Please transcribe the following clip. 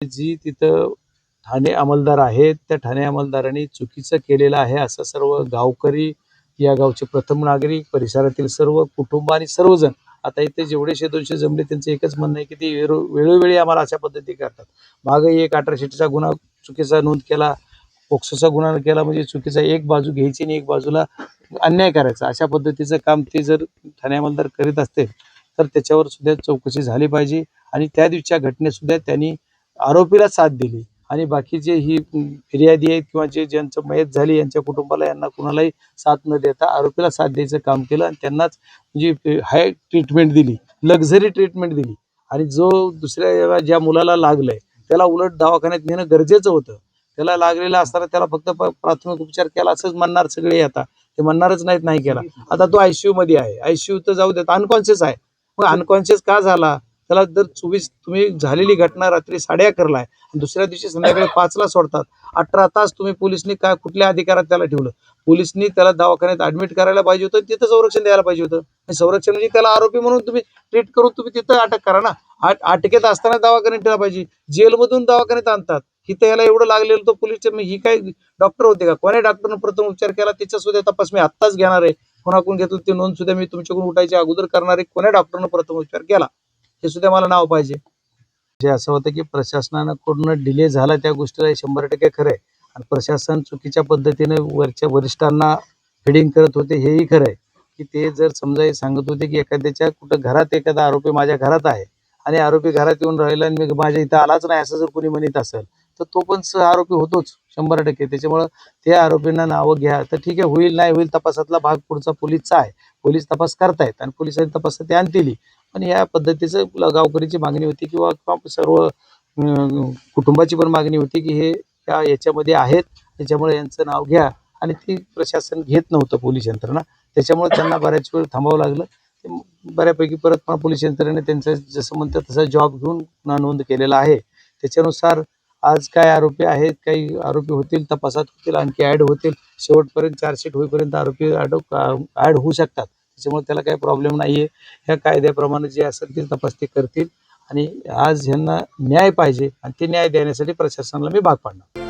जी तिथं ठाणे अंमलदार आहेत, त्या ठाणे अंमलदारांनी चुकीचं केलेलं आहे असं सर्व गावकरी, या गावचे प्रथम नागरिक, परिसरातील सर्व कुटुंब आणि सर्वजण आता इथे जेवढे 100-200 जमले त्यांचं एकच म्हणणं आहे की ती वेळोवेळी आम्हाला अशा पद्धती करतात. मागही एक अट्रॉसिटीचा गुन्हा चुकीचा नोंद केला, पोक्सोचा गुन्हा केला म्हणजे चुकीचा एक बाजू घ्यायची आणि एक बाजूला अन्याय करायचा, अशा पद्धतीचं काम ते जर ठाणे अंमलदार करीत असतील तर त्याच्यावर सुद्धा चौकशी झाली पाहिजे. आणि त्या दिवशीच्या घटनेत सुद्धा त्यांनी आरोपीला साथ दिली आणि बाकीचे ही फिर्यादी आहेत किंवा ज्यांचं मयत झाली यांच्या कुटुंबाला यांना कुणालाही साथ न देता आरोपीला साथ द्यायचं काम केलं आणि त्यांनाच म्हणजे हाय ट्रीटमेंट दिली, लक्झरी ट्रीटमेंट दिली. आणि जो दुसऱ्या ज्या मुलाला लागलंय त्याला उलट दवाखान्यात नेणं गरजेचं होतं. त्याला लागलेला असताना त्याला फक्त प्राथमिक उपचार केला असंच म्हणणार सगळे, आता ते म्हणणारच नाहीत नाही केला. आता तो ICU मध्ये आहे, ICU तर जाऊ देत, अनकॉन्शियस आहे. मग अनकॉन्शियस का झाला? त्याला जर तुम्ही झालेली घटना रात्री 11:30ला आहे, दुसऱ्या दिवशी संध्याकाळी 5ला सोडतात. 18 तास तुम्ही पोलिसनी काय कुठल्या अधिकारात त्याला ठेवलं? पोलिसनी त्याला दवाखान्यात ऍडमिट करायला पाहिजे होतं, तिथं संरक्षण द्यायला पाहिजे होतं. संरक्षण म्हणजे त्याला आरोपी म्हणून तुम्ही ट्रीट करून तुम्ही तिथं अटक करा ना. अटकेत असताना दवाखान्यात ठेवला पाहिजे, जेलमधून दवाखान्यात आणतात. इथं याला एवढं लागलेलं तो पोलीसचे ही काय डॉक्टर होते का? कोण्या डॉक्टरनं प्रथम उपचार केला त्याचा सुद्धा तपास मी आत्ताच घेणार आहे. कोणाकडून घेतलं ते नोंद सुद्धा मी तुमच्याकडून उठायच्या अगोदर करणार आहे. कोण्या डॉक्टरनं प्रथम उपचार केला हे सुद्धा मला नाव पाहिजे. जे असं होतं की प्रशासनाकडून डिले झाला त्या गोष्टीला 100% खरं आहे आणि प्रशासन चुकीच्या पद्धतीने वरच्या वरिष्ठांना फिडिंग करत होते हेही खरं आहे. की ते जर समजा हे सांगत होते की एखाद्याच्या कुठं घरात एखादा आरोपी माझ्या घरात आहे आणि आरोपी घरात येऊन राहिला आणि माझ्या इथं आलाच नाही असं जर कोणी म्हणत असेल तर तो पण आरोपी होतोच 100%. त्याच्यामुळं त्या आरोपींना नावं घ्या तर ठीक आहे, होईल नाही होईल तपासातला भाग पुढचा पोलीसचा आहे. पोलीस तपास करतायत आणि पोलिसांनी तपास ते आणतील. पण या पद्धतीचं गावकरीची मागणी होती किंवा सर्व कुटुंबाची पण मागणी होती की हे याच्यामध्ये आहेत, त्याच्यामुळे यांचं नाव घ्या. आणि ती प्रशासन घेत नव्हतं पोलीस यंत्रणा, त्याच्यामुळे त्यांना बऱ्याच वेळ थांबावं लागलं. बऱ्यापैकी परत पण पोलीस यंत्रणेने त्यांचं जसं म्हणतात तसा जॉब घेऊन नोंद केलेला आहे. त्याच्यानुसार आज काय आरोपी आहेत, काही आरोपी होतील, तपासात होतील, आणखी ॲड होतील. शेवटपर्यंत चार्जशीट होईपर्यंत आरोपी ॲड होऊ शकतात. त्याच्यामुळे त्याला काही प्रॉब्लेम नाही आहे. ह्या कायद्याप्रमाणे जे असेल ते तपास ते करतील आणि आज ह्यांना न्याय पाहिजे आणि ते न्याय देण्यासाठी प्रशासनाला मी भाग पाडणार.